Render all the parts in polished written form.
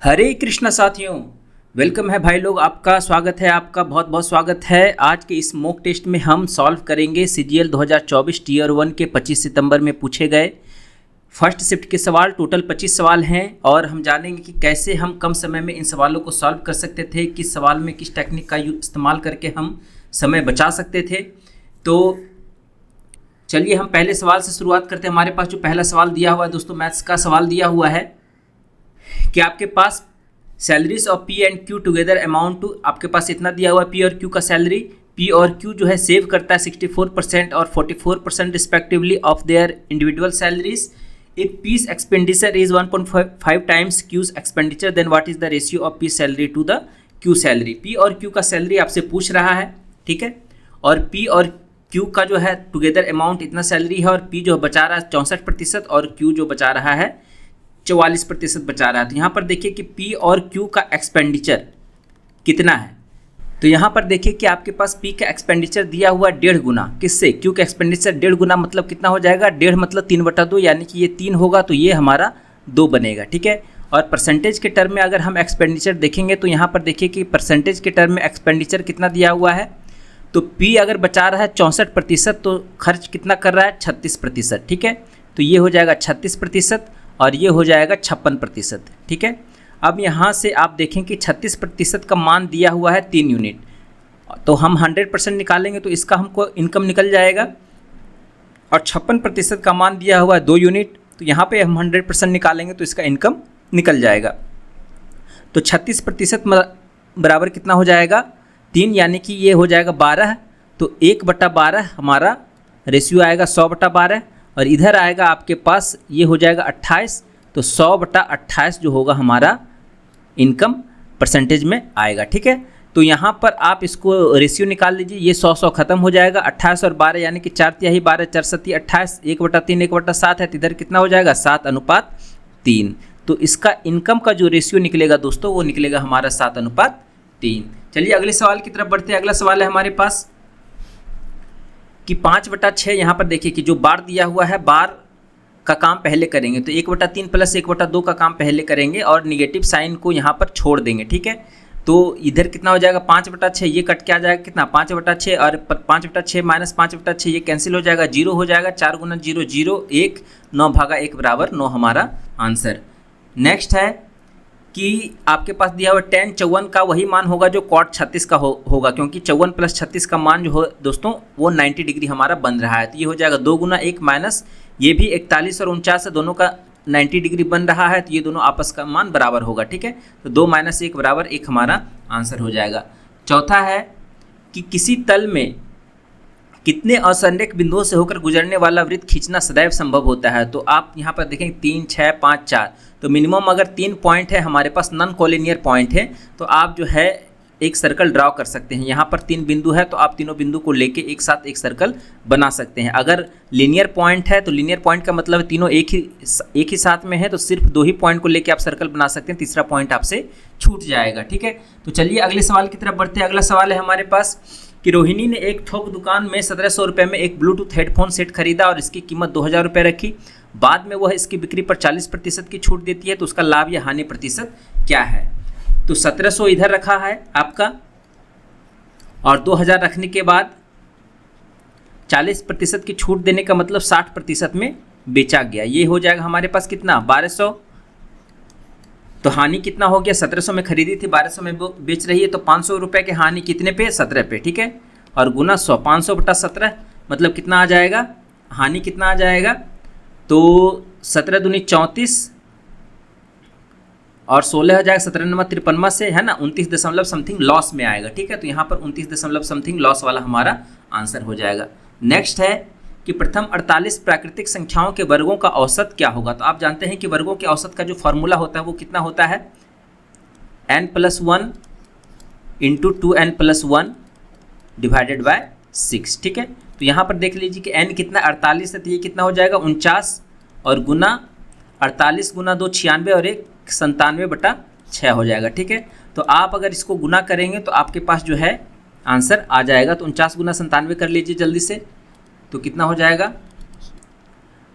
हरे कृष्णा साथियों, वेलकम है भाई लोग। आपका स्वागत है, आपका बहुत बहुत स्वागत है। आज के इस मॉक टेस्ट में हम सॉल्व करेंगे सीजीएल 2024 टीयर 1 के 25 सितंबर में पूछे गए फर्स्ट शिफ्ट के सवाल। टोटल 25 सवाल हैं और हम जानेंगे कि कैसे हम कम समय में इन सवालों को सॉल्व कर सकते थे, किस सवाल में किस टेक्निक का इस्तेमाल करके हम समय बचा सकते थे। तो चलिए हम पहले सवाल से शुरुआत करते हैं। हमारे पास जो पहला सवाल दिया हुआ है दोस्तों, मैथ्स का सवाल दिया हुआ है कि आपके पास salaries of P and Q together amount to, आपके पास इतना दिया हुआ है पी और क्यू का सैलरी। पी और क्यू जो है सेव करता है 64% और 44% respectively of their individual salaries. If P's expenditure is 1.5 times Q's expenditure, then what is the ratio of P salary to the Q salary. P और Q का salary आपसे पूछ रहा है, ठीक है। और पी और क्यू का जो है टुगेदर अमाउंट इतना सैलरी है, और पी जो बचा रहा है 64% और क्यू जो बचा रहा है 44% बचा रहा है। तो यहाँ पर देखिए कि P और Q का एक्सपेंडिचर कितना है। तो यहाँ पर देखिए कि आपके पास P का एक्सपेंडिचर दिया हुआ 1.5 गुना, किससे? Q का एक्सपेंडिचर 1.5 गुना मतलब कितना हो जाएगा? 1.5 मतलब 3/2, यानी कि ये 3 होगा तो ये हमारा 2 बनेगा, ठीक है। और परसेंटेज के टर्म में अगर हम एक्सपेंडिचर देखेंगे तो यहाँ पर देखिए कि परसेंटेज के टर्म में एक्सपेंडिचर कितना दिया हुआ है। तो P अगर बचा रहा है 64%, तो खर्च कितना कर रहा है? 36%, ठीक है। तो ये हो जाएगा 36% और ये हो जाएगा 56%, ठीक है। अब यहाँ से आप देखें कि 36% का मान दिया हुआ है 3 यूनिट, तो हम 100% निकालेंगे तो इसका हमको इनकम निकल जाएगा। और 56% का मान दिया हुआ है 2 यूनिट, तो यहाँ पे हम 100% निकालेंगे तो इसका इनकम निकल जाएगा। तो 36% बराबर कितना हो जाएगा? 3, यानी कि ये हो जाएगा 12। तो 1/12 हमारा रेशियो आएगा 100/12, और इधर आएगा आपके पास ये हो जाएगा 28। तो 100/28 जो होगा हमारा इनकम परसेंटेज में आएगा, ठीक है। तो यहाँ पर आप इसको रेशियो निकाल लीजिए, ये 100 खत्म हो जाएगा। 28 और 12 यानी कि 4×3 12, 4×7 28, 1/3 1/7 है, तो इधर कितना हो जाएगा? 7:3। तो इसका इनकम का जो रेशियो निकलेगा दोस्तों वो निकलेगा हमारा 7:3। चलिए अगले सवाल की तरफ बढ़ते हैं। अगला सवाल है हमारे पास कि 5/6। यहाँ पर देखिए कि जो बार दिया हुआ है, बार का काम पहले करेंगे तो 1/3 प्लस 1/2 का काम पहले करेंगे और निगेटिव साइन को यहाँ पर छोड़ देंगे, ठीक है। तो इधर कितना हो जाएगा? 5/6, ये कट के आ जाएगा कितना? 5/6, और 5/6 माइनस 5/6 ये कैंसिल हो जाएगा, 0 हो जाएगा। 4 × 0 0, 1, 9/1 बराबर 9 हमारा आंसर। नेक्स्ट है कि आपके पास दिया हुआ tan 54 का वही मान होगा जो cot 36 का होगा, क्योंकि 54 + 36 का मान जो हो दोस्तों वो 90 डिग्री हमारा बन रहा है। तो ये हो जाएगा 2 × 1 माइनस ये भी 41 और 49 है, दोनों का 90 डिग्री बन रहा है, तो ये दोनों आपस का मान बराबर होगा, ठीक है। तो 2 - 1 बराबर 1 हमारा आंसर हो जाएगा। चौथा है कि किसी तल में कितने असंरेख बिंदुओं से होकर गुजरने वाला वृत्त खींचना सदैव संभव होता है। तो आप यहाँ पर देखें 3, 6, 5, 4, तो मिनिमम अगर 3 पॉइंट है हमारे पास, नॉन कोलिनियर पॉइंट है, तो आप जो है एक सर्कल ड्रॉ कर सकते हैं। यहाँ पर 3 बिंदु है तो आप तीनों बिंदु को लेके एक साथ एक सर्कल बना सकते हैं। अगर लीनियर पॉइंट है तो लीनियर पॉइंट का मतलब तीनों एक ही साथ में है, तो सिर्फ 2 ही पॉइंट को लेके आप सर्कल बना सकते हैं, तीसरा पॉइंट आपसे छूट जाएगा, ठीक है। तो चलिए अगले सवाल की तरफ बढ़ते हैं। अगला सवाल है हमारे पास कि रोहिणी ने एक थोक दुकान में 1700 रुपये में एक ब्लूटूथ हेडफोन सेट खरीदा और इसकी कीमत 2000 रुपये रखी। बाद में वह इसकी बिक्री पर 40% की छूट देती है, तो उसका लाभ या हानि प्रतिशत क्या है? तो 1700 इधर रखा है आपका, और 2000 रखने के बाद 40% की छूट देने का मतलब 60% में बेचा गया। ये हो जाएगा हमारे पास कितना? 1200। तो हानि कितना हो गया? 1700 में खरीदी थी, 1200 में बेच रही है, तो 500 रुपये की हानि कितने पे? 17 पे, ठीक है। और गुना 100, 500/17 मतलब कितना आ जाएगा? हानि कितना आ जाएगा? तो 17 दूनी 34 और 16 हो जाएगा, 17×9 से, है ना, 29 दशमलव समथिंग लॉस में आएगा, ठीक है। तो यहाँ पर 29 दशमलव समथिंग लॉस वाला हमारा आंसर हो जाएगा। नेक्स्ट है कि प्रथम 48 प्राकृतिक संख्याओं के वर्गों का औसत क्या होगा। तो आप जानते हैं कि वर्गों के औसत का जो फॉर्मूला होता है वो कितना होता है? n+1 × 2n+1 / 6, ठीक है। तो यहाँ पर देख लीजिए कि n कितना 48 है, तो ये कितना हो जाएगा? 49, और गुना 48 × 2 96 और 1 97/6 हो जाएगा, ठीक है। तो आप अगर इसको गुना करेंगे तो आपके पास जो है आंसर आ जाएगा। तो 49 × 97 कर लीजिए जल्दी से, तो कितना हो जाएगा?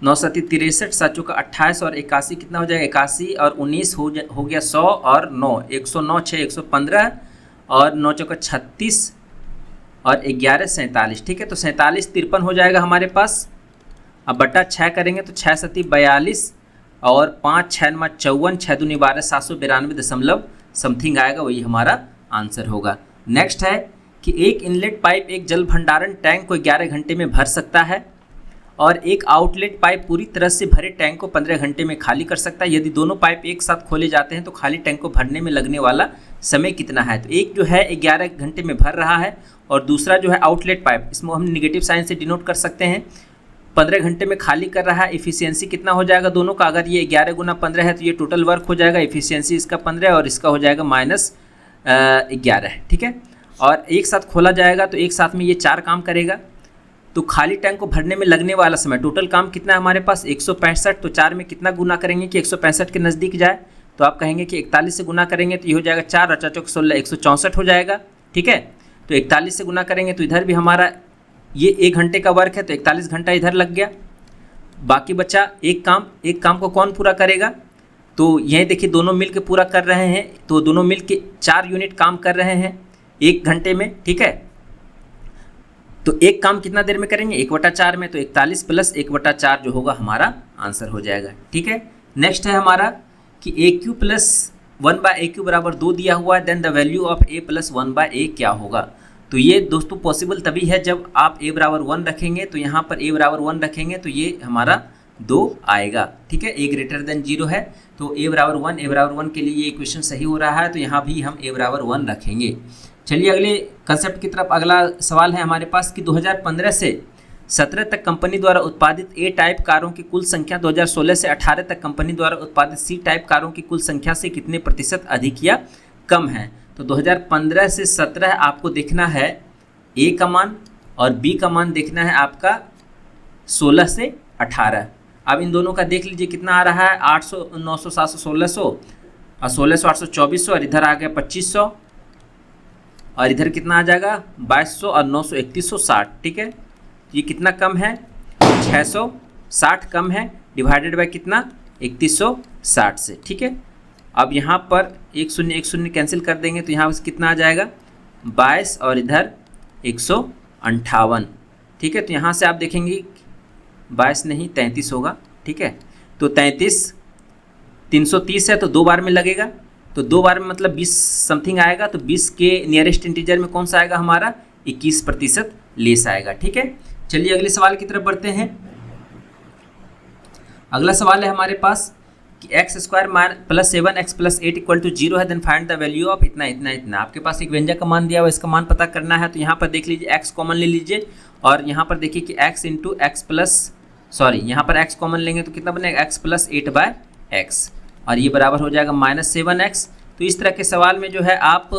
9 सती 63, 7 चौका 28 और 81 कितना हो जाएगा 81 और 19 हो गया 100 और 9 109 6 115 और 9 चौका 36 और 11 47। ठीक है, तो 47 53 हो जाएगा हमारे पास। अब बटा 6 करेंगे तो 6 सती 42 और 5 6 54 6 दूनी 12 792 दशमलव समथिंग आएगा, वही हमारा आंसर होगा। नेक्स्ट है कि एक इनलेट पाइप एक जल भंडारण टैंक को 11 घंटे में भर सकता है और एक आउटलेट पाइप पूरी तरह से भरे टैंक को 15 घंटे में खाली कर सकता है। यदि दोनों पाइप एक साथ खोले जाते हैं तो खाली टैंक को भरने में लगने वाला समय कितना है। तो एक जो है 11 घंटे में भर रहा है और दूसरा जो है आउटलेट पाइप, इसमें हम निगेटिव साइन से डिनोट कर सकते हैं, 15 घंटे में खाली कर रहा है। इफिशियंसी कितना हो जाएगा दोनों का, अगर ये 11 गुना 15 है तो ये टोटल वर्क हो जाएगा, इफिशियंसी इसका 15 और इसका हो जाएगा -11। ठीक है, और एक साथ खोला जाएगा तो एक साथ में ये 4 काम करेगा। तो खाली टैंक को भरने में लगने वाला समय टोटल काम कितना है हमारे पास 165। तो 4 में कितना गुना करेंगे कि 165 के नज़दीक जाए, तो आप कहेंगे कि 41 से गुना करेंगे तो ये हो जाएगा 4 और 4 चौक 16 164 हो जाएगा। ठीक है, तो 41 से गुना करेंगे तो इधर भी हमारा ये 1 घंटे का वर्क है तो 41 घंटा इधर लग गया। बाकी बचा एक काम को कौन पूरा करेगा, तो यही देखिए दोनों मिल के पूरा कर रहे हैं, तो दोनों मिल के 4 यूनिट काम कर रहे हैं 1 घंटे में। ठीक है, तो एक काम कितना देर में करेंगे 1/4 में, तो 41 + 1/4 जो होगा हमारा आंसर हो जाएगा। ठीक है, नेक्स्ट है हमारा कि AQ + 1/AQ = 2 दिया हुआ है, then the value of A + 1/A क्या होगा। तो ये दोस्तों पॉसिबल तभी है जब आप A = 1 रखेंगे, तो यहाँ पर A = 1 रखेंगे तो ये हमारा 2 आएगा। ठीक है, A > 0 है तो A = 1 के लिए ये इक्वेशन सही हो रहा है, तो यहाँ भी हम A = 1 रखेंगे। चलिए अगले कंसेप्ट की तरफ। अगला सवाल है हमारे पास कि 2015 से 17 तक कंपनी द्वारा उत्पादित A टाइप कारों की कुल संख्या 2016 से 18 तक कंपनी द्वारा उत्पादित C टाइप कारों की कुल संख्या से कितने प्रतिशत अधिक या कम है। तो 2015 से 17 आपको देखना है A का मान और B का मान देखना है आपका 16 से 18। अब इन दोनों का देख लीजिए कितना आ रहा है 800 900 700 1600 और 1600 800 2400 और इधर आ गया 2500 और इधर कितना आ जाएगा 2200 और 900 3160। ठीक है, ये कितना कम है 660 कम है, डिवाइडेड बाय कितना 3160 से। ठीक है, अब यहाँ पर 1 0 1 0 कैंसिल कर देंगे तो यहाँ से कितना आ जाएगा 22 और इधर 158। ठीक है, तो यहाँ से आप देखेंगे 22 नहीं 33 होगा। ठीक है, तो 33 330 है तो 2 बार में लगेगा, तो 2 बार में मतलब 20 समथिंग आएगा, तो 20 के नियरेस्ट इंटीजर में कौन सा आएगा हमारा 21% लेस आएगा। ठीक है, चलिए अगले सवाल की तरफ बढ़ते हैं। अगला सवाल है हमारे पास कि x² + 7x + 8 = 0 है, then find the value of इतना इतना इतना। आपके पास एक व्यंजक का मान दिया हुआ, इसका मान पता करना है। तो यहाँ पर देख लीजिए x कॉमन ले लीजिए और यहाँ पर देखिए कि यहाँ पर x कॉमन लेंगे तो कितना बनेगा x + 8/x और ये बराबर हो जाएगा -7x। तो इस तरह के सवाल में जो है आप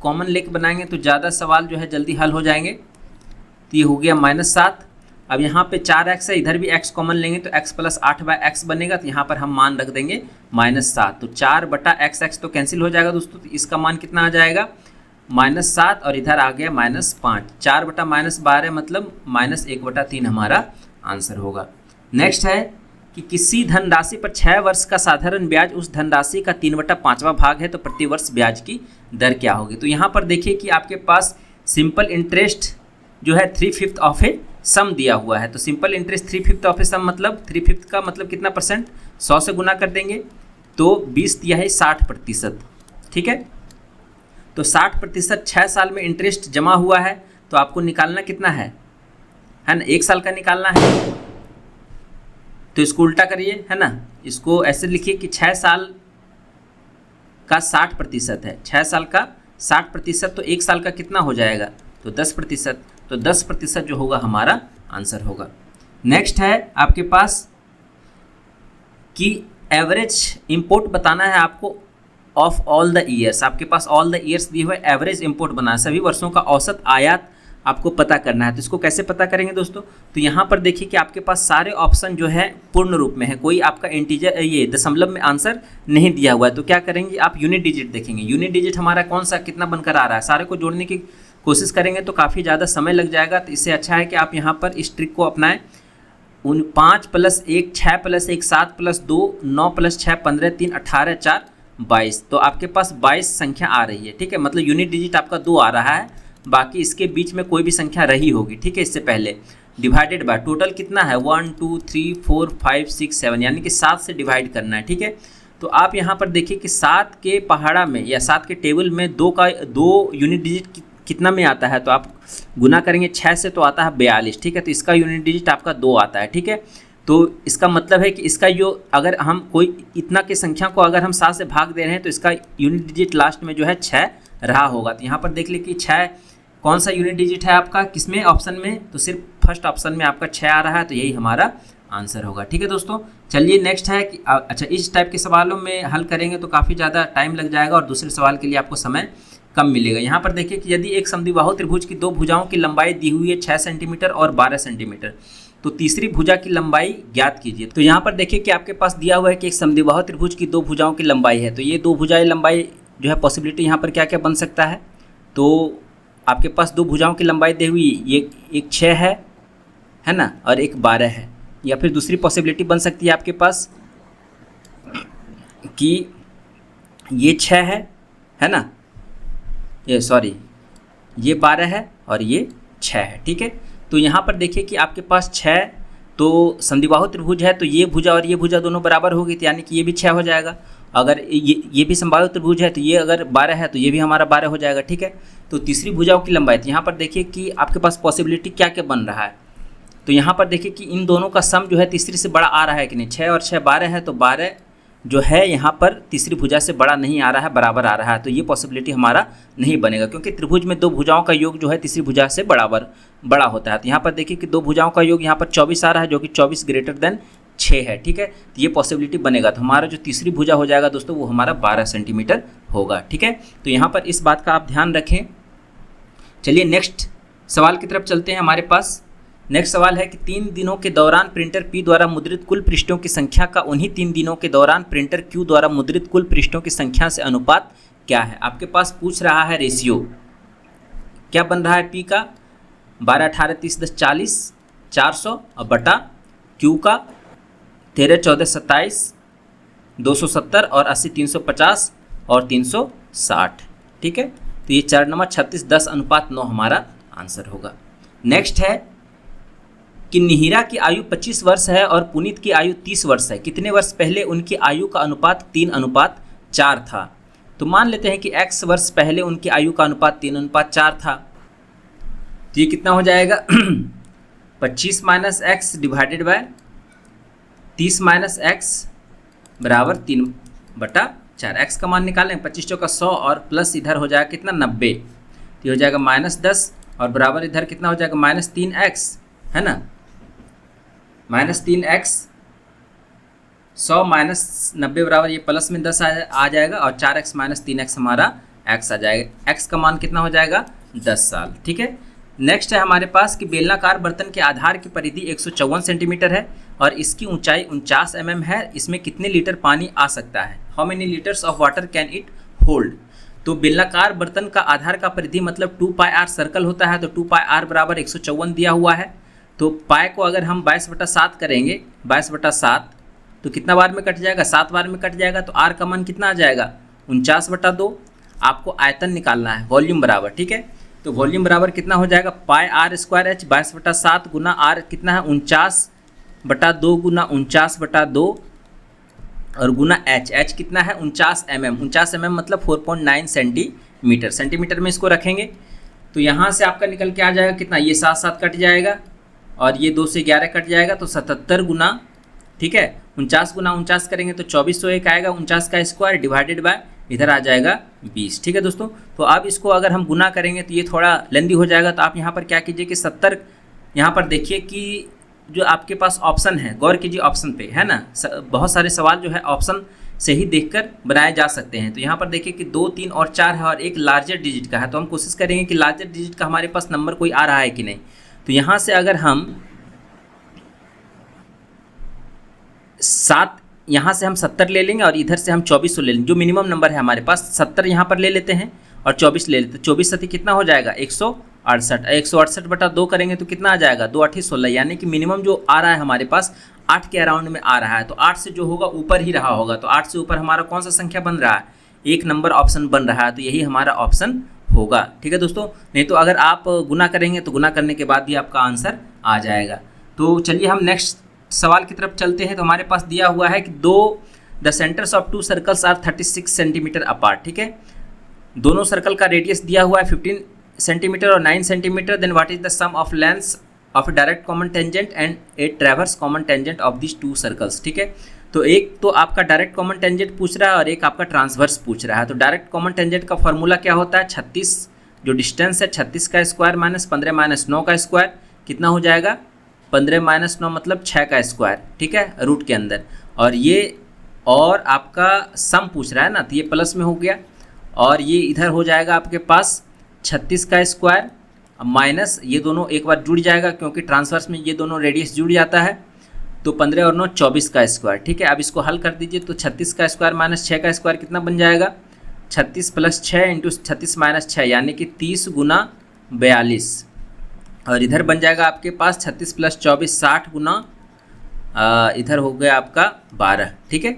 कॉमन लेके बनाएंगे तो ज़्यादा सवाल जो है जल्दी हल हो जाएंगे। तो ये हो गया -7। अब यहाँ पे 4x है, इधर भी x कॉमन लेंगे तो x + 8/x बनेगा, तो यहाँ पर हम मान रख देंगे -7। तो 4/x तो कैंसिल हो जाएगा दोस्तों, तो इसका मान कितना आ जाएगा -7 और इधर आ गया -5। 4/-12 मतलब -1/3 हमारा आंसर होगा। नेक्स्ट है कि किसी धनराशि पर 6 वर्ष का साधारण ब्याज उस धनराशि का 3/5वां भाग है तो प्रति वर्ष ब्याज की दर क्या होगी। तो यहाँ पर देखिए कि आपके पास सिंपल इंटरेस्ट जो है 3/5 ऑफ ए सम दिया हुआ है। तो सिंपल इंटरेस्ट 3/5 ऑफ ए सम मतलब 3/5 का मतलब कितना परसेंट 100 से गुना कर देंगे तो 20 दिया है 60%। ठीक है, तो 60% 6 साल में इंटरेस्ट जमा हुआ है, तो आपको निकालना कितना है ना 1 साल का निकालना है। तो इसको उल्टा करिए है ना, इसको ऐसे लिखिए कि 6 साल का 60% है, 6 साल का 60% तो 1 साल का कितना हो जाएगा तो 10%। तो 10% जो होगा हमारा आंसर होगा। नेक्स्ट है आपके पास कि एवरेज इंपोर्ट बताना है आपको ऑफ ऑल द ईयर्स। आपके पास ऑल द ईयर्स दिए हुए, एवरेज इंपोर्ट बनाना है, सभी वर्षों का औसत आयात आपको पता करना है। तो इसको कैसे पता करेंगे दोस्तों, तो यहाँ पर देखिए कि आपके पास सारे ऑप्शन जो है पूर्ण रूप में है, कोई आपका इंटीजर ये दशमलव में आंसर नहीं दिया हुआ है। तो क्या करेंगे आप यूनिट डिजिट देखेंगे, यूनिट डिजिट हमारा कौन सा कितना बनकर आ रहा है, सारे को जोड़ने की कोशिश करेंगे तो काफ़ी ज़्यादा समय लग जाएगा। तो इससे अच्छा है कि आप यहाँ पर इस ट्रिक को अपनाएं 5 + 1 6 + 1 7 + 2 9 + 6 15 3 18 4 22। तो आपके पास 22 संख्या आ रही है, ठीक है। मतलब यूनिट डिजिट आपका 2 आ रहा है, बाकी इसके बीच में कोई भी संख्या रही होगी, ठीक है, इससे पहले। डिवाइडेड बाय टोटल कितना है 1 2 3 4 5 6 7, यानी कि 7 से डिवाइड करना है, ठीक है। तो आप यहाँ पर देखिए कि 7 के पहाड़ा में या 7 के टेबल में 2 यूनिट डिजिट कितना में आता है, तो आप गुना करेंगे 6 से तो आता है 42, ठीक है। तो इसका यूनिट डिजिट आपका 2 आता है, ठीक है। तो इसका मतलब है कि इसका जो अगर हम कोई इतना की संख्या को अगर हम 7 से भाग दे रहे हैं तो इसका यूनिट डिजिट लास्ट में जो है 6 रहा होगा। तो यहाँ पर देख लीजिए कि 6 कौन सा यूनिट डिजिट है आपका, किसमें ऑप्शन में, तो सिर्फ फर्स्ट ऑप्शन में आपका 6 आ रहा है, तो यही हमारा आंसर होगा, ठीक है दोस्तों। चलिए नेक्स्ट है कि अच्छा इस टाइप के सवालों में हल करेंगे तो काफ़ी ज़्यादा टाइम लग जाएगा और दूसरे सवाल के लिए आपको समय कम मिलेगा। यहाँ पर देखिए कि यदि एक समद्विबाहु त्रिभुज की 2 भुजाओं की लंबाई दी हुई है 6 सेंटीमीटर और 12 सेंटीमीटर, तो तीसरी भुजा की लंबाई ज्ञात कीजिए। तो यहाँ पर देखिए कि आपके पास दिया हुआ है कि एक समद्विबाहु त्रिभुज की 2 भुजाओं की लंबाई है, तो ये 2 भुजाएं लंबाई जो है पॉसिबिलिटी यहाँ पर क्या क्या बन सकता है। तो आपके पास 2 भुजाओं की लंबाई दी हुई, ये एक 6 है ना, और एक 12 है। या फिर दूसरी पॉसिबिलिटी बन सकती है आपके पास कि ये 6 है ना, ये सॉरी ये 12 है और ये 6 है, ठीक है। तो यहाँ पर देखिए कि आपके पास 6 तो समद्विबाहु त्रिभुज है, तो ये भुजा और ये भुजा दोनों बराबर होगी, तो यानी कि ये भी 6 हो जाएगा। अगर ये भी समबाहु त्रिभुज है तो ये अगर 12 है तो ये भी हमारा 12 हो जाएगा, ठीक है। तो तीसरी भुजाओं की लंबाई, तो यहाँ पर देखिए कि आपके पास पॉसिबिलिटी क्या क्या बन रहा है। तो यहाँ पर देखिए कि इन दोनों का सम जो है तीसरी से बड़ा आ रहा है कि नहीं, 6 और 6 12 है, तो 12 जो है यहाँ पर तीसरी भुजा से बड़ा नहीं आ रहा है, बराबर आ रहा है। तो ये पॉसिबिलिटी हमारा नहीं बनेगा, क्योंकि त्रिभुज में 2 भुजाओं का योग जो है तीसरी भुजा से बड़ा होता है। तो यहाँ पर देखिए कि 2 भुजाओं का योग यहाँ पर 24 आ रहा है, जो कि 24 > 6 है, ठीक है। तो ये पॉसिबिलिटी बनेगा। तो हमारा जो तीसरी भुजा हो जाएगा दोस्तों वो हमारा 12 सेंटीमीटर होगा, ठीक है। तो यहाँ पर इस बात का आप ध्यान रखें। चलिए नेक्स्ट सवाल की तरफ चलते हैं। हमारे पास नेक्स्ट सवाल है कि 3 दिनों के दौरान प्रिंटर P द्वारा मुद्रित कुल पृष्ठों की संख्या का उन्हीं 3 दिनों के दौरान प्रिंटर Q द्वारा मुद्रित कुल पृष्ठों की संख्या से अनुपात क्या है। आपके पास पूछ रहा है रेशियो क्या बन रहा है, P का 12 18 30 10 40 400 और बटा Q का 13 14 27 270 और 80 350 और 360, ठीक है। तो ये 4 नंबर 36 10:9 हमारा आंसर होगा। नेक्स्ट है कि निहिरा की आयु 25 वर्ष है और पुनीत की आयु 30 वर्ष है। कितने वर्ष पहले उनकी आयु का अनुपात 3:4 था। तो मान लेते हैं कि x वर्ष पहले उनकी आयु का अनुपात 3:4 था। तो ये कितना हो जाएगा 25 - x डिवाइडेड बाय 30 - x बराबर 3/4। x का मान निकालें, 25 चौका 100 और प्लस इधर हो जाएगा कितना 90, तो ये हो जाएगा -10 और बराबर इधर कितना हो जाएगा -3x, है ना। -3x 100 - 90 बराबर ये प्लस में 10 आ जाएगा और 4x - 3x हमारा x आ जाएगा। x का मान कितना हो जाएगा 10 साल, ठीक है। नेक्स्ट है हमारे पास कि बेलनाकार बर्तन के आधार की परिधि 154 सेंटीमीटर है और इसकी ऊंचाई 49 mm है। इसमें कितने लीटर पानी आ सकता है। How many litres of water can it hold. तो बेलनाकार बर्तन का आधार का परिधि मतलब 2πr सर्कल होता है, तो 2πr बराबर 154 दिया हुआ है। तो पाई को अगर हम 22/7 करेंगे, 22/7 तो कितना बार में कट जाएगा, 7 बार में कट जाएगा। तो r का मान कितना आ जाएगा 49/2। आपको आयतन निकालना है, वॉल्यूम बराबर, ठीक है। तो वॉल्यूम बराबर कितना हो जाएगा πr² h 22/7 गुना r कितना है 49/2 गुना 49/2 और गुना h कितना है 49 mm। 49 mm मतलब 4.9 सेंटीमीटर। सेंटीमीटर में इसको रखेंगे तो यहाँ से आपका निकल के आ जाएगा कितना, ये 7 कट जाएगा और ये 2 से 11 कट जाएगा, तो 77 गुना, ठीक है, 49 गुना 49 करेंगे तो 2401 आएगा। 49 का स्क्वायर डिवाइडेड बाय इधर आ जाएगा 20, ठीक है दोस्तों। तो अब इसको अगर हम गुना करेंगे तो ये थोड़ा लेंदी हो जाएगा। तो आप यहाँ पर क्या कीजिए कि 70, यहाँ पर देखिए कि जो आपके पास ऑप्शन है, गौर कीजिए ऑप्शन पे, है ना। बहुत सारे सवाल जो है ऑप्शन से ही देखकर बनाए जा सकते हैं। तो यहाँ पर देखिए कि 2 3 और 4 है और एक लार्जर डिजिट का है। तो हम कोशिश करेंगे कि लार्जर डिजिट का हमारे पास नंबर कोई आ रहा है कि नहीं। तो यहाँ से अगर हम 7, यहाँ से हम 70 ले लेंगे और इधर से हम 2400 ले लेंगे। जो मिनिमम नंबर है हमारे पास 70 यहाँ पर ले लेते हैं और 24 ले लेते हैं। 24 सती कितना हो जाएगा 68, 168/2 करेंगे तो कितना आ जाएगा, 2 8 16, यानी कि मिनिमम जो आ रहा है हमारे पास 8 के अराउंड में आ रहा है। तो 8 से जो होगा ऊपर ही रहा होगा, तो 8 से ऊपर हमारा कौन सा संख्या बन रहा है, 1 नंबर ऑप्शन बन रहा है, तो यही हमारा ऑप्शन होगा। ठीक है दोस्तों, नहीं तो अगर आप गुना करेंगे तो गुना करने के बाद भी आपका आंसर आ जाएगा। तो चलिए हम नेक्स्ट सवाल की तरफ चलते हैं। तो हमारे पास दिया हुआ है कि the centres of 2 circles are 36 centimetre apart. ठीक है, दोनों सर्कल का रेडियस दिया हुआ है 15 सेंटीमीटर और 9 centimetre. Then what is the sum of lengths of direct common tangent and a traverse common tangent of this 2 circles. ठीक है, तो एक तो आपका डायरेक्ट कॉमन टेंजेंट पूछ रहा है और एक आपका ट्रांसवर्स पूछ रहा है। तो डायरेक्ट कॉमन टेंजेंट का फॉर्मूला क्या होता है, 36 जो डिस्टेंस है 36 का स्क्वायर माइनस 15 माइनस 9 का स्क्वायर, कितना हो जाएगा 15 माइनस 9 मतलब 6 का स्क्वायर। ठीक है, रूट के अंदर, और ये और आपका सम पूछ रहा है ना, तो ये प्लस में हो गया और ये इधर हो जाएगा आपके पास 36 का स्क्वायर माइनस ये दोनों एक बार जुड़ जाएगा क्योंकि ट्रांसवर्स में ये दोनों रेडियस जुड़ जाता है, तो 15 और 9 24 का स्क्वायर। ठीक है, अब इसको हल कर दीजिए तो 36 का स्क्वायर माइनस 6 का स्क्वायर कितना बन जाएगा, 36 प्लस 6 इंटू 36 माइनस 6 यानी कि 30 गुना 42, और इधर बन जाएगा आपके पास 36 प्लस 24 60 गुना इधर हो गया आपका 12। ठीक है,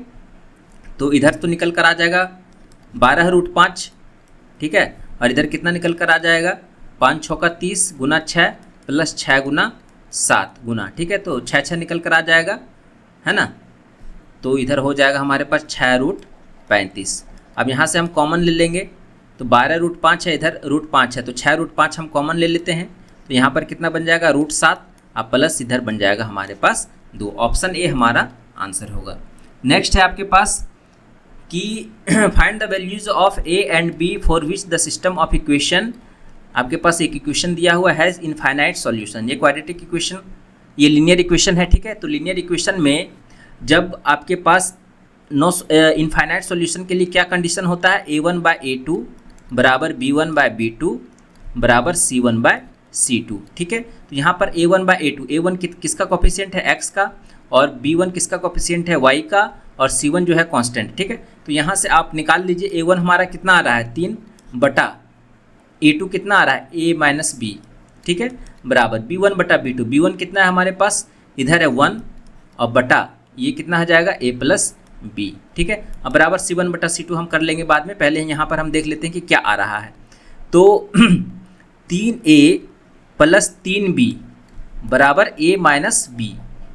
तो इधर तो निकल कर आ जाएगा 12√5। ठीक है, और इधर कितना निकल कर आ जाएगा 5 6 का 30 गुना 6 प्लस 6 गुना 7 गुना। ठीक है, तो 6 6 निकल कर आ जाएगा, है ना, तो इधर हो जाएगा हमारे पास 6√35। अब यहाँ से हम कॉमन ले लेंगे तो 12√5 है, इधर √5 है, तो 6√5 हम कॉमन ले लेते हैं, तो यहाँ पर कितना बन जाएगा √7 अब प्लस इधर बन जाएगा हमारे पास 2। ऑप्शन ए हमारा आंसर होगा। नेक्स्ट है आपके पास कि find the values of A and B for which the system of equation, आपके पास एक इक्वेशन दिया हुआ हैज़ इनफाइनाइट सॉल्यूशन। ये क्वाड्रेटिक इक्वेशन, ये लीनियर इक्वेशन है। ठीक है, तो लीनियर इक्वेशन में जब आपके पास इनफाइनाइट सॉल्यूशन के लिए क्या कंडीशन होता है, a1/a2 बराबर b1/b2 बराबर c1/c2। ठीक है, तो यहाँ पर a1/a2, a1 किसका कोफिशिएंट है x का, और b1 किसका कोफिशिएंट है y का, और c1 जो है कांस्टेंट। ठीक है, तो यहाँ से आप निकाल लीजिए a1 हमारा कितना आ रहा है 3 बटा a2 कितना आ रहा है a माइनस b। ठीक है, बराबर b1/b2, b1 कितना है हमारे पास इधर है 1 और बटा ये कितना हो जाएगा a प्लस b। ठीक है, अब बराबर c1/c2 हम कर लेंगे बाद में, पहले यहाँ पर हम देख लेते हैं कि क्या आ रहा है। तो 3a प्लस 3b बराबर a माइनस b,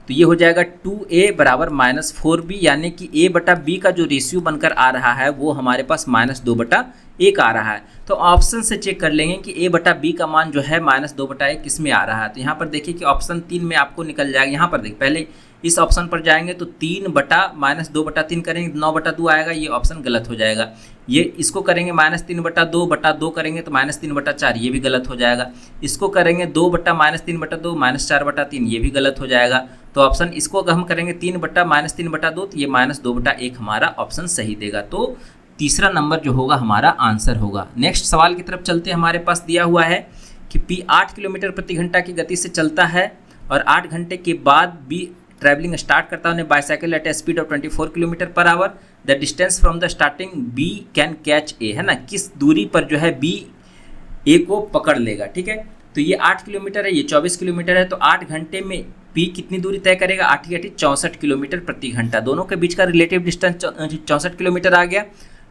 तो ये हो जाएगा 2a बराबर माइनस 4b, यानी कि a/b का जो रेशियो बनकर आ रहा है वो हमारे पास -2/1 आ रहा है। तो ऑप्शन से चेक कर लेंगे कि a/b का मान जो है -2/1 किस में आ रहा है। तो यहाँ पर देखिए कि ऑप्शन 3 में आपको निकल जाएगा। यहाँ पर देखिए पहले इस ऑप्शन पर जाएंगे तो 3 बटा -2/3 करेंगे 9/2 आएगा, ये ऑप्शन गलत हो जाएगा। ये इसको करेंगे -3/2 करेंगे तो -3/4, ये भी गलत हो जाएगा। इसको करेंगे 2 बटा -3/2 -4/3, ये भी गलत हो जाएगा। तो ऑप्शन इसको अगर हम करेंगे 3 बटा -3/2 तो ये -2/1 हमारा ऑप्शन सही देगा। तो तीसरा नंबर जो होगा हमारा आंसर होगा। नेक्स्ट सवाल की तरफ चलते हैं। हमारे पास दिया हुआ है कि P 8 किलोमीटर प्रति घंटा की गति से चलता है और 8 घंटे के बाद B ट्रैवलिंग स्टार्ट करता है bicycle at a speed of 24 kilometre per hour. The distance from the starting B can catch A, है ना, किस दूरी पर जो है B A को पकड़ लेगा। ठीक है, तो ये 8 किलोमीटर है, ये 24 किलोमीटर है, तो 8 घंटे में P कितनी दूरी तय करेगा, 8 × 8 64 किलोमीटर प्रति घंटा। दोनों के बीच का रिलेटिव डिस्टेंस 64 किलोमीटर आ गया,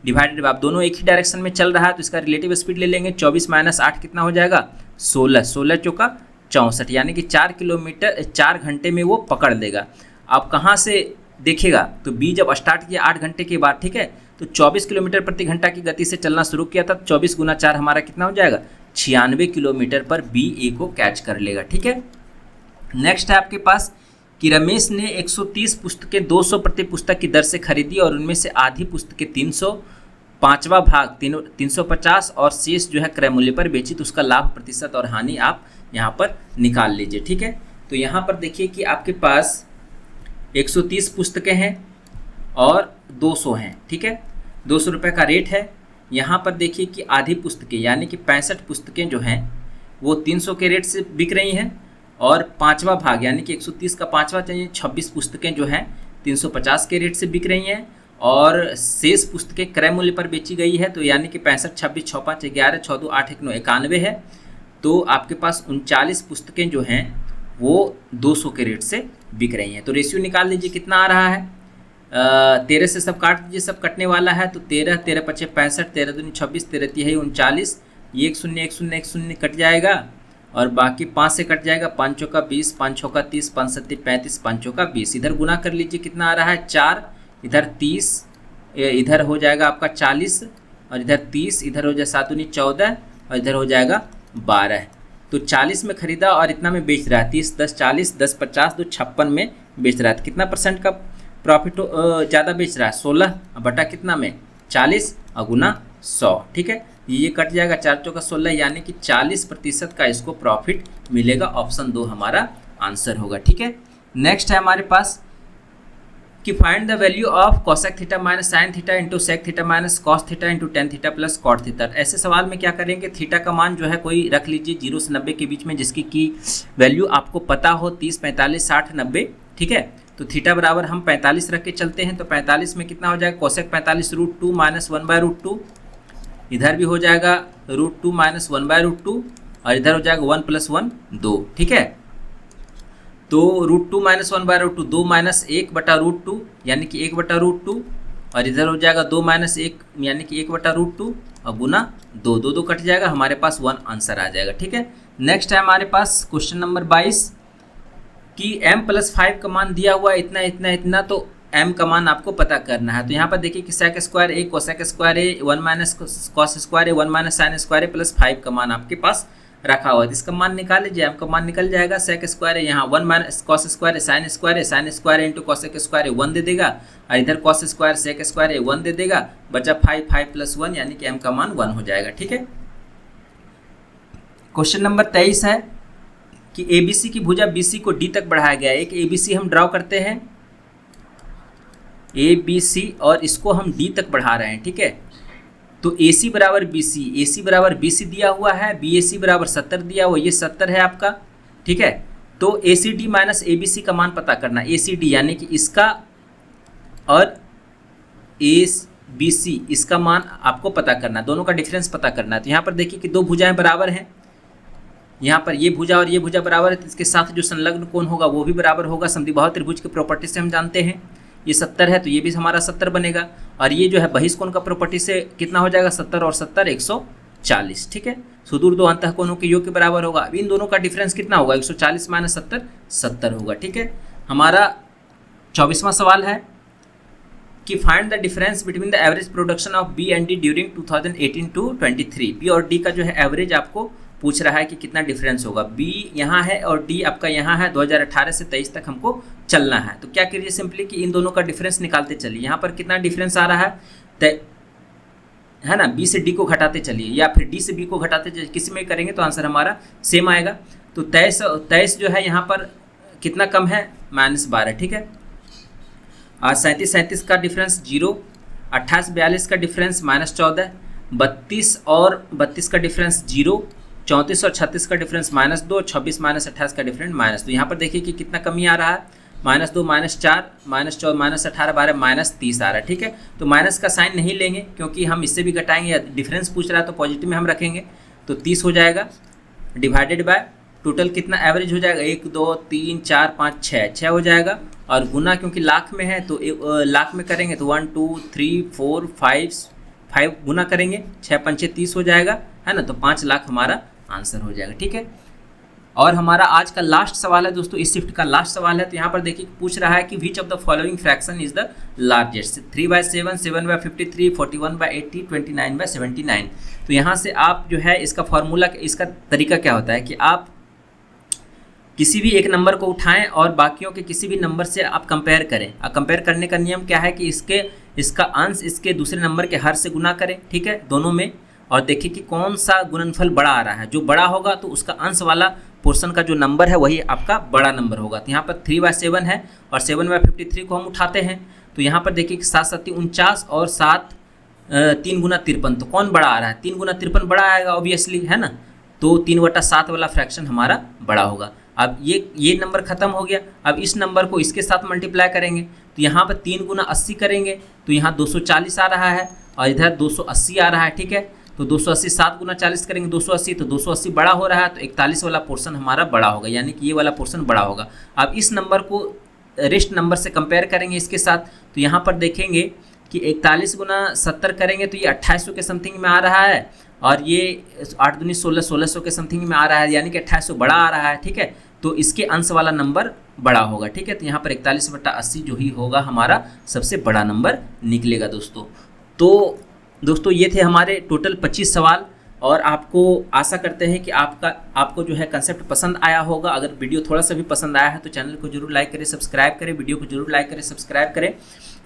डिवाइडेड आप दोनों एक ही डायरेक्शन में चल रहा है तो इसका रिलेटिव स्पीड ले लेंगे। 24 माइनस 8 कितना हो जाएगा 16, 16 चौका 64, यानी कि 4 घंटे में वो पकड़ लेगा। आप कहाँ से देखिएगा तो B जब स्टार्ट किया 8 घंटे के बाद, ठीक है, तो 24 किलोमीटर प्रति घंटा की गति से चलना शुरू किया था। 24 × 4 हमारा कितना हो जाएगा 96 किलोमीटर पर B A को कैच कर लेगा। ठीक है, नेक्स्ट है आपके पास कि रमेश ने 130 पुस्तकें 200 प्रति पुस्तक की दर से खरीदी और उनमें से आधी पुस्तकें 300, 5वां भाग 350 और शेष जो है क्रय मूल्य पर बेची, तो उसका लाभ प्रतिशत और हानि आप यहाँ पर निकाल लीजिए। ठीक है, तो यहाँ पर देखिए कि आपके पास 130 पुस्तकें हैं और 200 हैं। ठीक है, 200 रुपये का रेट है। यहाँ पर देखिए कि आधी पुस्तकें यानी कि 65 पुस्तकें जो हैं वो 300 के रेट से बिक रही हैं और 5वां भाग यानी कि 130 का 5वां चाहिए 26 पुस्तकें जो हैं 350 के रेट से बिक रही हैं और शेष पुस्तकें क्रय मूल्य पर बेची गई है। तो यानी कि 65, 26, 6, 5, 11, 6, 2, 8, 1, 9, 91 है। तो आपके पास 39 पुस्तकें जो हैं वो 200 के रेट से बिक रही हैं। तो रेशियो निकाल लीजिए कितना आ रहा है। 13 से सब काट दीजिए, सब कटने वाला है। तो 13, 13 पचे 65, 13 दूनी 26, 13 तिहाई 39, ये 1 शून्य 1 शून्य 1 शून्य कट जाएगा और बाकी 5 से कट जाएगा। 5 चौका 20, 5 छक्का 30, 5 सत्ती 35, 5 चौका 20। इधर गुना कर लीजिए कितना आ रहा है 4, इधर 30, इधर हो जाएगा आपका 40 और इधर 30, इधर हो जाए 7 दूनी 14 और इधर हो जाएगा 12। तो 40 में खरीदा और इतना में बेच रहा है। 30 10 40, 10 50, 2 56 में बेच रहा है। तो कितना परसेंट का प्रॉफिट ज़्यादा बेच रहा है? 16 बटा कितना में 40 और गुना 100। ठीक है, ये कट जाएगा 4 चौका 16, यानी कि 40% का इसको प्रॉफिट मिलेगा। ऑप्शन 2 हमारा आंसर होगा। ठीक है, नेक्स्ट है हमारे पास कि find the value of cosec theta minus sine theta into sec theta minus cos theta into tan theta plus cot theta. ऐसे सवाल में क्या करेंगे, थीटा का मान जो है कोई रख लीजिए 0 से 90 के बीच में, जिसकी की वैल्यू आपको पता हो 30, 45, 60, 90। ठीक है, तो थीटा बराबर हम 45 रख के चलते हैं। तो 45 में कितना हो जाएगा, कोसेक 45 √2 माइनस 1/√2, इधर भी हो जाएगा √2 माइनस 1/√2 और इधर हो जाएगा 1 + 1 2। ठीक है, तो √2 माइनस 1/√2 2 माइनस 1/√2 यानी कि 1/√2 और इधर हो जाएगा 2 माइनस 1 यानी कि 1/√2 और गुना 2, 2 कट जाएगा, हमारे पास 1 आंसर आ जाएगा। ठीक है, नेक्स्ट है हमारे पास क्वेश्चन नंबर 22 कि m+5 का मान दिया हुआ है इतना इतना इतना, तो m का मान आपको पता करना है। तो यहाँ पर देखिए कि sec square a cosec square a 1 minus cos square a 1 minus sine square a plus 5 का मान आपके पास रखा हुआ है। इसका मान निकाल लीजिए, m का मान निकल जाएगा। sec स्क्वायर है यहाँ 1 minus cos square sine square into cosec square 1 दे देगा और इधर कॉस स्क्वायर सेक स्क्वायर 1 दे देगा, बचा 5 5 + 1 यानी कि m का मान 1 हो जाएगा। ठीक है, क्वेश्चन नंबर 23 है कि ABC की भुजा BC को D तक बढ़ाया गया है। एक ABC हम ड्रॉ करते हैं, ABC और इसको हम D तक बढ़ा रहे हैं। ठीक है, तो AC बराबर BC दिया हुआ है, BAC बराबर 70 दिया हुआ, ये 70 है आपका। ठीक है, तो ACD माइनस ABC का मान पता करना। ACD यानी कि इसका और ABC इसका मान आपको पता करना, दोनों का डिफरेंस पता करना है। तो यहाँ पर देखिए कि दो भुजाएं बराबर हैं, यहाँ पर ये भुजा और ये भुजा बराबर है, तो इसके साथ जो संलग्न कोण होगा वो भी बराबर होगा। समद्विबाहु त्रिभुज की प्रॉपर्टी से हम जानते हैं ये 70 है, तो ये भी हमारा 70 बनेगा। और ये जो है बहिष्कोण का प्रॉपर्टी से कितना हो जाएगा, 70 और 70 140। ठीक है, सुदूर दो अंतःकोणों के योग के बराबर होगा। अब इन दोनों का डिफरेंस कितना होगा, 140 माइनस 70 70 होगा। ठीक है, हमारा 24वां सवाल है कि find the difference between the average production of B and D during 2018 to 23। B और डी का जो है एवरेज आपको पूछ रहा है कि कितना डिफरेंस होगा। बी यहाँ है और डी आपका यहाँ है। 2018 से 23 तक हमको चलना है, तो क्या करिए सिंपली कि इन दोनों का डिफरेंस निकालते चलिए। यहाँ पर कितना डिफरेंस आ रहा है ना, बी से डी को घटाते चलिए या फिर डी से बी को घटाते चलिए, किसी में करेंगे तो आंसर हमारा सेम आएगा। तो 23 जो है यहाँ पर कितना कम है, -12। ठीक है, आज 37 का डिफरेंस 0, 28 42 का डिफरेंस -14, 32 और 32 का डिफरेंस 0, 34 और 36 का डिफरेंस -2, 26 माइनस 28 का डिफरेंस -2। यहाँ पर देखिए कि कितना कमी आ रहा है, -2 -4 -14 -18 12 -30 आ रहा है। ठीक है, तो माइनस का साइन नहीं लेंगे क्योंकि हम इससे भी घटाएंगे, या डिफरेंस पूछ रहा है तो पॉजिटिव में हम रखेंगे। तो 30 हो जाएगा, डिवाइडेड बाय टोटल कितना एवरेज हो जाएगा, 1 2 3 4 5 6 हो जाएगा। और गुना क्योंकि लाख में है तो लाख में करेंगे तो 1 2 3 4 5 गुना करेंगे, 6 पंचे 30 हो जाएगा, है ना। तो 5 लाख हमारा आंसर हो जाएगा। ठीक है, और हमारा आज का लास्ट सवाल है दोस्तों, इस शिफ्ट का लास्ट सवाल है। तो यहाँ पर देखिए पूछ रहा है कि which of the following fraction is the largest, 3/7, 7/53, 41/80, 29/79। तो यहाँ से आप जो है इसका फॉर्मूला, इसका तरीका क्या होता है कि आप किसी भी एक नंबर को उठाएं और बाकियों के किसी भी नंबर से आप कंपेयर करें। कंपेयर करने का नियम क्या है कि इसका अंश इसके दूसरे नंबर के हर से गुना करें। ठीक है, दोनों में, और देखिए कि कौन सा गुणनफल बड़ा आ रहा है। जो बड़ा होगा तो उसका अंश वाला पोर्शन का जो नंबर है वही आपका बड़ा नंबर होगा। तो यहाँ पर 3/7 है और 7/53 को हम उठाते हैं, तो यहाँ पर देखिए कि 7 7 49 और 7 3 गुना 53, तो कौन बड़ा आ रहा है, 3 गुना 53 बड़ा आएगा ऑब्वियसली, है ना। तो 3/7 वाला फ्रैक्शन हमारा बड़ा होगा। अब ये नंबर खत्म हो गया, अब इस नंबर को इसके साथ मल्टीप्लाई करेंगे, तो यहाँ पर 3 गुना 80 करेंगे तो यहाँ 240 आ रहा है और इधर 280 आ रहा है। ठीक है, तो 280 7 गुना 40 करेंगे 280, तो 280 बड़ा हो रहा है तो 41 वाला पोर्शन हमारा बड़ा होगा, यानी कि ये वाला पोर्शन बड़ा होगा। अब इस नंबर को रेस्ट नंबर से कंपेयर करेंगे इसके साथ, तो यहाँ पर देखेंगे कि 41 गुना 70 करेंगे तो ये 2800 के समथिंग में आ रहा है, और ये 8 दूनी 16, 1600 के समथिंग में आ रहा है, यानी कि 2800 बड़ा आ रहा है। ठीक है, तो इसके अंश वाला नंबर बड़ा होगा। ठीक है, तो यहाँ पर 41/80 जो ही होगा हमारा सबसे बड़ा नंबर निकलेगा दोस्तों। तो दोस्तों ये थे हमारे टोटल 25 सवाल, और आपको आशा करते हैं कि आपको जो है कंसेप्ट पसंद आया होगा। अगर वीडियो थोड़ा सा भी पसंद आया है तो चैनल को जरूर लाइक करें, सब्सक्राइब करें, वीडियो को जरूर लाइक करें, सब्सक्राइब करें।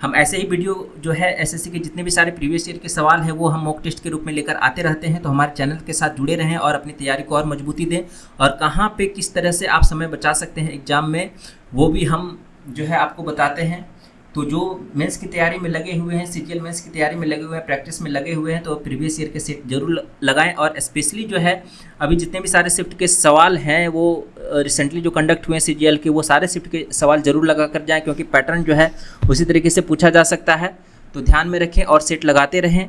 हम ऐसे ही वीडियो जो है एसएससी के जितने भी सारे प्रीवियस ईयर के सवाल हैं वो हम मॉक टेस्ट के रूप में लेकर आते रहते हैं। तो हमारे चैनल के साथ जुड़े रहें और अपनी तैयारी को और मजबूती दें, और कहाँ पे किस तरह से आप समय बचा सकते हैं एग्जाम में वो भी हम जो है आपको बताते हैं। तो जो मेंस की तैयारी में लगे हुए हैं, सीजीएल मेंस की तैयारी में लगे हुए हैं, प्रैक्टिस में लगे हुए हैं, तो प्रीवियस ईयर के सेट जरूर लगाएं। और स्पेशली जो है अभी जितने भी सारे शिफ्ट के सवाल हैं वो रिसेंटली जो कंडक्ट हुए हैं सीजीएल के, वो सारे शिफ्ट के सवाल जरूर लगा कर जाएं, क्योंकि पैटर्न जो है उसी तरीके से पूछा जा सकता है। तो ध्यान में रखें और सेट लगाते रहें।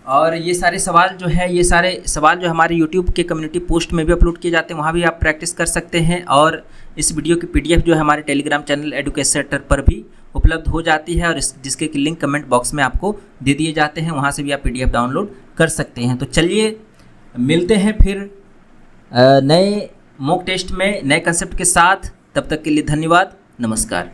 और ये सारे सवाल जो है, ये सारे सवाल जो हमारे यूट्यूब के कम्युनिटी पोस्ट में भी अपलोड किए जाते हैं, वहाँ भी आप प्रैक्टिस कर सकते हैं। और इस वीडियो की PDF जो है हमारे टेलीग्राम चैनल एडुकेसेटर पर भी उपलब्ध हो जाती है, और जिसके कि लिंक कमेंट बॉक्स में आपको दे दिए जाते हैं, वहाँ से भी आप PDF डाउनलोड कर सकते हैं। तो चलिए मिलते हैं फिर नए मॉक टेस्ट में नए कंसेप्ट के साथ। तब तक के लिए धन्यवाद, नमस्कार।